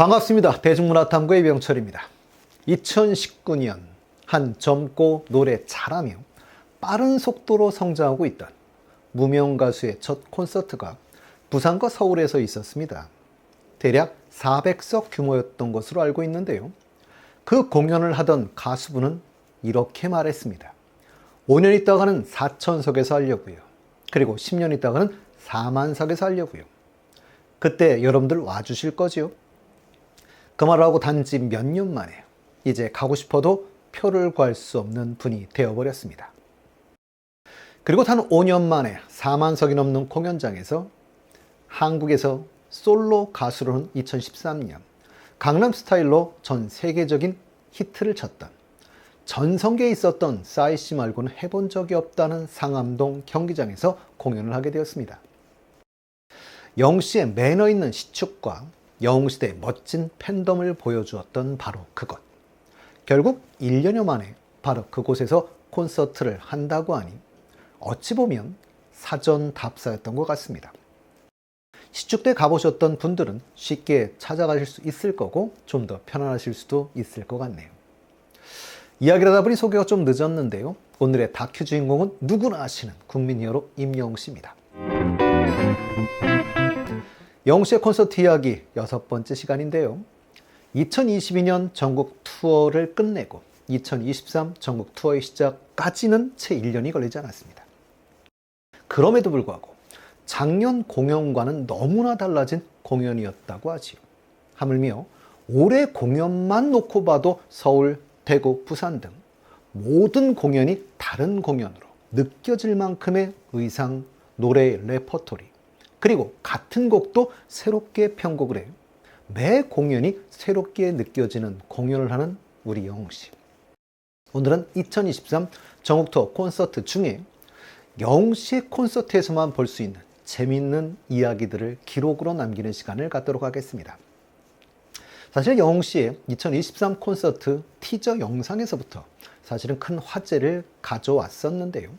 반갑습니다. 대중문화탐구의 이병철입니다. 2019년 한 젊고 노래 잘하며 빠른 속도로 성장하고 있던 무명 가수의 첫 콘서트가 부산과 서울에서 있었습니다. 대략 400석 규모였던 것으로 알고 있는데요. 그 공연을 하던 가수분은 이렇게 말했습니다. 5년 있다가는 4,000석에서 하려고요. 그리고 10년 있다가는 4만석에서 하려고요. 그때 여러분들 와주실 거지요? 그 말을 하고 단지 몇 년 만에 이제 가고 싶어도 표를 구할 수 없는 분이 되어버렸습니다. 그리고 단 5년 만에 4만석이 넘는 공연장에서 한국에서 솔로 가수로는 2013년 강남스타일로 전 세계적인 히트를 쳤던 전성기에 있었던 싸이씨 말고는 해본 적이 없다는 상암동 경기장에서 공연을 하게 되었습니다. 영씨의 매너 있는 시축과 영웅시대의 멋진 팬덤을 보여주었던 바로 그곳. 결국 1년여 만에 바로 그곳에서 콘서트를 한다고 하니 어찌 보면 사전 답사였던 것 같습니다. 시축대 가보셨던 분들은 쉽게 찾아가실 수 있을 거고 좀 더 편안하실 수도 있을 것 같네요. 이야기를 하다 보니 소개가 좀 늦었는데요. 오늘의 다큐 주인공은 누구나 아시는 국민 히어로 임영웅씨입니다. 영웅씨의 콘서트 이야기 6번째 시간인데요. 2022년 전국 투어를 끝내고 2023 전국 투어의 시작까지는 채 1년이 걸리지 않았습니다. 그럼에도 불구하고 작년 공연과는 너무나 달라진 공연이었다고 하지요. 하물며 올해 공연만 놓고 봐도 서울, 대구, 부산 등 모든 공연이 다른 공연으로 느껴질 만큼의 의상, 노래, 레퍼토리, 그리고 같은 곡도 새롭게 편곡을 해요. 매 공연이 새롭게 느껴지는 공연을 하는 우리 영웅씨. 오늘은 2023 전국 투어 콘서트 중에 영웅씨의 콘서트에서만 볼 수 있는 재미있는 이야기들을 기록으로 남기는 시간을 갖도록 하겠습니다. 사실 영웅씨의 2023 콘서트 티저 영상에서부터 사실은 큰 화제를 가져왔었는데요.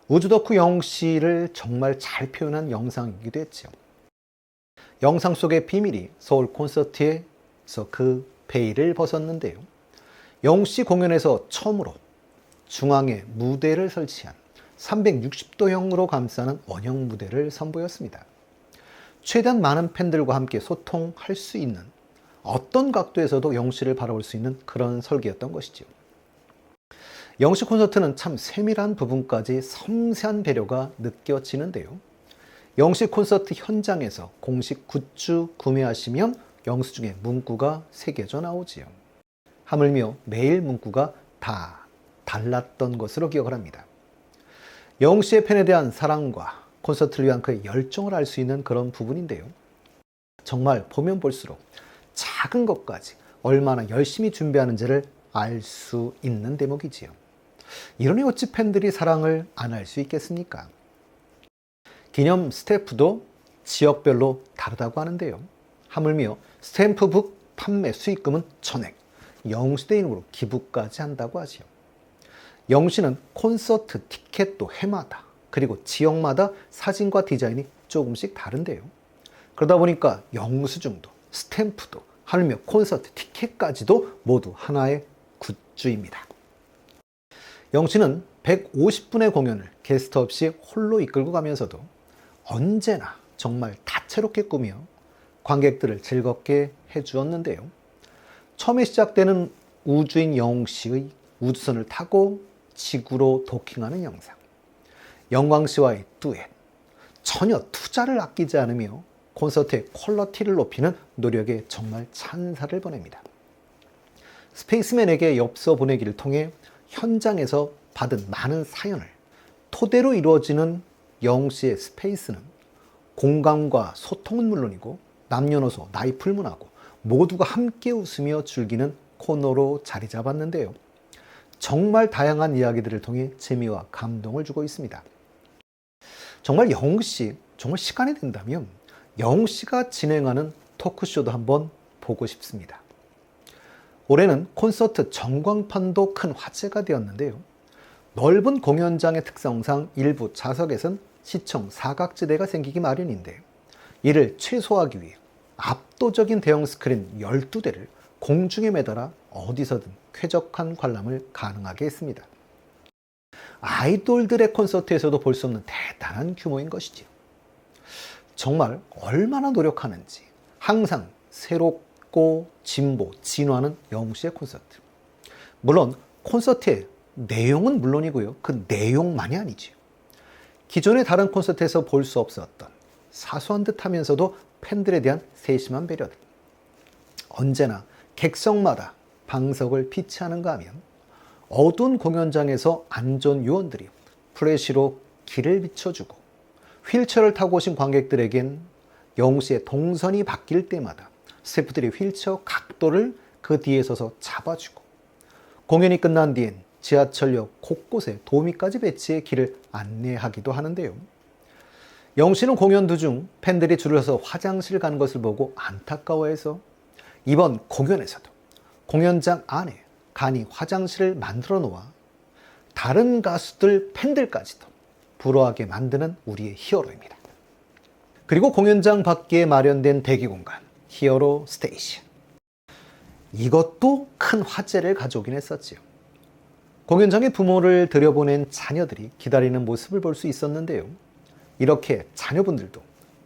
우주 덕후 영웅씨를 정말 잘 표현한 영상이기도 했죠. 영상 속의 비밀이 서울 콘서트에서 그 베일을 벗었는데요. 영웅씨 공연에서 처음으로 중앙에 무대를 설치한 360도형으로 감싸는 원형 무대를 선보였습니다. 최대한 많은 팬들과 함께 소통할 수 있는 어떤 각도에서도 영웅씨를 바라볼 수 있는 그런 설계였던 것이죠. 영웅씨 콘서트는 참 세밀한 부분까지 섬세한 배려가 느껴지는데요. 영웅씨 콘서트 현장에서 공식 굿즈 구매하시면 영수증에 문구가 새겨져 나오지요. 하물며 매일 문구가 다 달랐던 것으로 기억을 합니다. 영웅씨의 팬에 대한 사랑과 콘서트를 위한 그의 열정을 알 수 있는 그런 부분인데요. 정말 보면 볼수록 작은 것까지 얼마나 열심히 준비하는지를 알 수 있는 대목이지요. 이러니 어찌 팬들이 사랑을 안 할 수 있겠습니까? 기념 스탬프도 지역별로 다르다고 하는데요. 하물며 스탬프북 판매 수익금은 전액 영웅시대 이름으로 기부까지 한다고 하지요. 영웅씨는 콘서트 티켓도 해마다 그리고 지역마다 사진과 디자인이 조금씩 다른데요. 그러다 보니까 영수증도 스탬프도 하물며 콘서트 티켓까지도 모두 하나의 굿즈입니다. 영씨는 150분의 공연을 게스트 없이 홀로 이끌고 가면서도 언제나 정말 다채롭게 꾸며 관객들을 즐겁게 해주었는데요. 처음에 시작되는 우주인 영웅씨의 우주선을 타고 지구로 도킹하는 영상, 영광씨와의 듀엣, 전혀 투자를 아끼지 않으며 콘서트의 퀄리티를 높이는 노력에 정말 찬사를 보냅니다. 스페이스맨에게 엽서 보내기를 통해 현장에서 받은 많은 사연을 토대로 이루어지는 영웅씨의 스페이스는 공감과 소통은 물론이고 남녀노소, 나이 불문하고 모두가 함께 웃으며 즐기는 코너로 자리 잡았는데요. 정말 다양한 이야기들을 통해 재미와 감동을 주고 있습니다. 정말 영웅씨, 정말 시간이 된다면 영웅씨가 진행하는 토크쇼도 한번 보고 싶습니다. 올해는 콘서트 전광판도 큰 화제가 되었는데요. 넓은 공연장의 특성상 일부 좌석에선 시청 사각지대가 생기기 마련인데 이를 최소화하기 위해 압도적인 대형 스크린 12대를 공중에 매달아 어디서든 쾌적한 관람을 가능하게 했습니다. 아이돌들의 콘서트에서도 볼 수 없는 대단한 규모인 것이지요. 정말 얼마나 노력하는지 항상 새롭고 진보, 진화하는 영웅씨의 콘서트. 물론 콘서트의 내용은 물론이고요. 그 내용만이 아니지요. 기존의 다른 콘서트에서 볼 수 없었던 사소한 듯 하면서도 팬들에 대한 세심한 배려들. 언제나 객석마다 방석을 피치하는가 하면 어두운 공연장에서 안전 요원들이 플래시로 길을 비춰주고 휠체어를 타고 오신 관객들에겐 영웅씨의 동선이 바뀔 때마다 스태프들이 휠체어 각도를 그 뒤에 서서 잡아주고 공연이 끝난 뒤엔 지하철역 곳곳에 도미까지 배치해 길을 안내하기도 하는데요. 영웅씨는 공연 도중 팬들이 줄을 서서 화장실 가는 것을 보고 안타까워해서 이번 공연에서도 공연장 안에 간이 화장실을 만들어 놓아 다른 가수들 팬들까지도 부러워하게 만드는 우리의 히어로입니다. 그리고 공연장 밖에 마련된 대기 공간 히어로 스테이션. 이것도 큰 화제를 가져오긴 했었지요. 공연장에 부모를 들여보낸 자녀들이 기다리는 모습을 볼 수 있었는데요. 이렇게 자녀분들도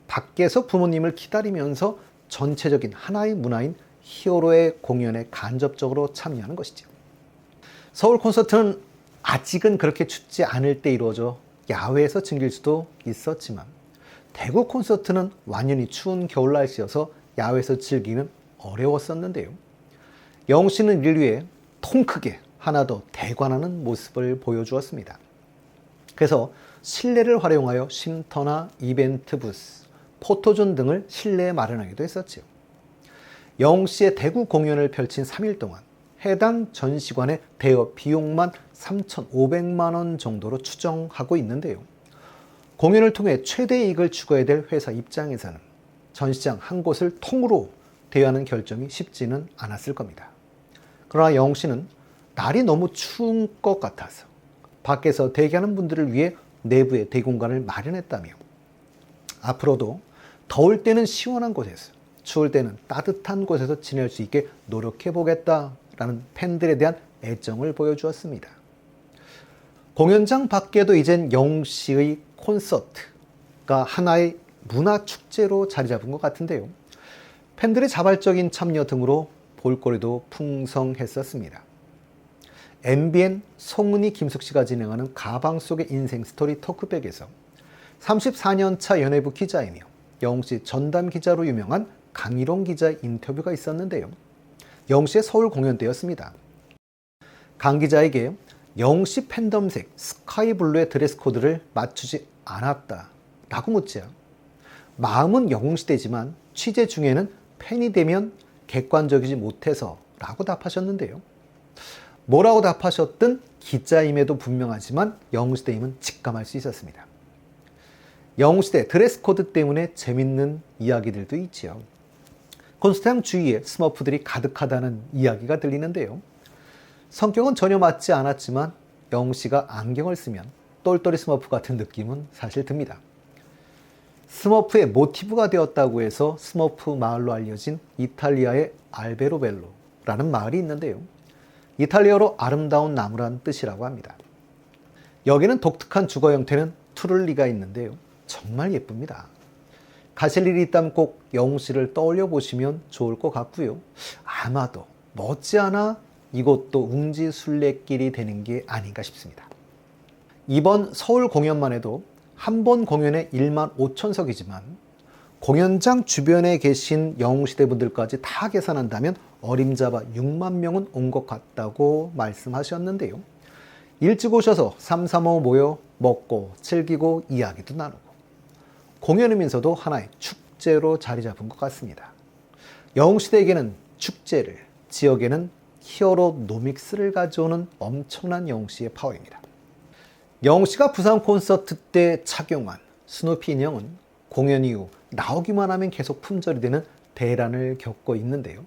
밖에서 부모님을 기다리면서 전체적인 하나의 문화인 히어로의 공연에 간접적으로 참여하는 것이죠. 서울 콘서트는 아직은 그렇게 춥지 않을 때 이루어져 야외에서 즐길 수도 있었지만 대구 콘서트는 완연히 추운 겨울 날씨여서 야외에서 즐기기는 어려웠었는데요. 영웅씨는 인류에 통 크게 하나 더 대관하는 모습을 보여주었습니다. 그래서 실내를 활용하여 쉼터나 이벤트 부스, 포토존 등을 실내에 마련하기도 했었지요. 영웅씨의 대구 공연을 펼친 3일 동안 해당 전시관의 대여 비용만 3,500만 원 정도로 추정하고 있는데요. 공연을 통해 최대 이익을 추구해야 될 회사 입장에서는 전시장 한 곳을 통으로 대여하는 결정이 쉽지는 않았을 겁니다. 그러나 영웅씨는 날이 너무 추운 것 같아서 밖에서 대기하는 분들을 위해 내부에 대공간을 마련했다며 앞으로도 더울 때는 시원한 곳에서 추울 때는 따뜻한 곳에서 지낼 수 있게 노력해 보겠다라는 팬들에 대한 애정을 보여주었습니다. 공연장 밖에도 이젠 영웅씨의 콘서트가 하나의 문화축제로 자리 잡은 것 같은데요. 팬들의 자발적인 참여 등으로 볼거리도 풍성했었습니다. MBN 송은이 김숙씨가 진행하는 가방 속의 인생 스토리 토크백에서 34년차 연예부 기자이며 영웅씨 전담 기자로 유명한 강일홍 기자의 인터뷰가 있었는데요. 영웅씨의 서울 공연 때였습니다. 강 기자에게 영웅씨 팬덤색 스카이블루의 드레스 코드를 맞추지 않았다라고 묻자 마음은 영웅시대지만 취재 중에는 팬이 되면 객관적이지 못해서 라고 답하셨는데요. 뭐라고 답하셨든 기자임에도 분명하지만 영웅시대임은 직감할 수 있었습니다. 영웅시대 드레스 코드 때문에 재밌는 이야기들도 있지요. 콘서트장 주위에 스머프들이 가득하다는 이야기가 들리는데요. 성격은 전혀 맞지 않았지만 영웅씨가 안경을 쓰면 똘똘이 스머프 같은 느낌은 사실 듭니다. 스머프의 모티브가 되었다고 해서 스머프 마을로 알려진 이탈리아의 알베로벨로라는 마을이 있는데요. 이탈리아로 아름다운 나무란 뜻이라고 합니다. 여기는 독특한 주거 형태는 투를리가 있는데요. 정말 예쁩니다. 가실 일이 있다면 꼭 영웅씨를 떠올려 보시면 좋을 것 같고요. 아마도 머지않아 이곳도 웅지 순례길이 되는 게 아닌가 싶습니다. 이번 서울 공연만 해도 한 번 공연에 15,000석이지만 공연장 주변에 계신 영웅시대 분들까지 다 계산한다면 어림잡아 6만 명은 온 것 같다고 말씀하셨는데요. 일찍 오셔서 삼삼오오 모여 먹고 즐기고 이야기도 나누고 공연이면서도 하나의 축제로 자리 잡은 것 같습니다. 영웅시대에게는 축제를, 지역에는 히어로 노믹스를 가져오는 엄청난 영웅씨의 파워입니다. 영웅씨가 부산 콘서트 때 착용한 스누피 인형은 공연 이후 나오기만 하면 계속 품절이 되는 대란을 겪고 있는데요.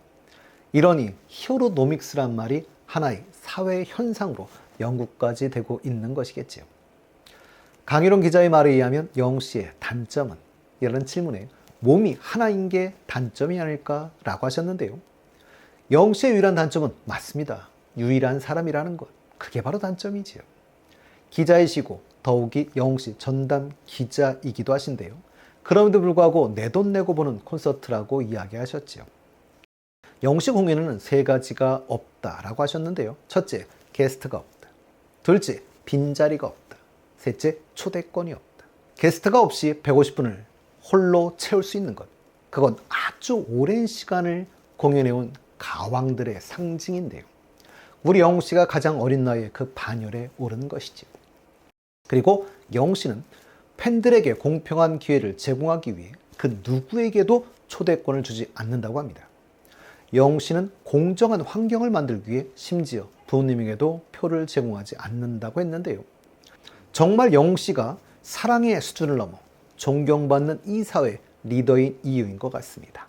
이러니 히어로 노믹스란 말이 하나의 사회 현상으로 영국까지 되고 있는 것이겠지요. 강일홍 기자의 말에 의하면 영웅씨의 단점은 이런 질문에 몸이 하나인 게 단점이 아닐까라고 하셨는데요. 영 씨의 유일한 단점은 맞습니다. 유일한 사람이라는 것. 그게 바로 단점이지요. 기자이시고 더욱이 영 씨 전담 기자이기도 하신데요. 그럼에도 불구하고 내 돈 내고 보는 콘서트라고 이야기하셨지요. 영 씨 공연에는 세 가지가 없다라고 하셨는데요. 첫째, 게스트가 없다. 둘째, 빈자리가 없다. 셋째, 초대권이 없다. 게스트가 없이 150분을 홀로 채울 수 있는 것. 그건 아주 오랜 시간을 공연해온 가왕들의 상징인데요. 우리 영웅 씨가 가장 어린 나이에 그 반열에 오른 것이죠. 그리고 영웅 씨는 팬들에게 공평한 기회를 제공하기 위해 그 누구에게도 초대권을 주지 않는다고 합니다. 영웅 씨는 공정한 환경을 만들기 위해 심지어 부모님에게도 표를 제공하지 않는다고 했는데요. 정말 영웅 씨가 사랑의 수준을 넘어 존경받는 이 사회 리더인 이유인 것 같습니다.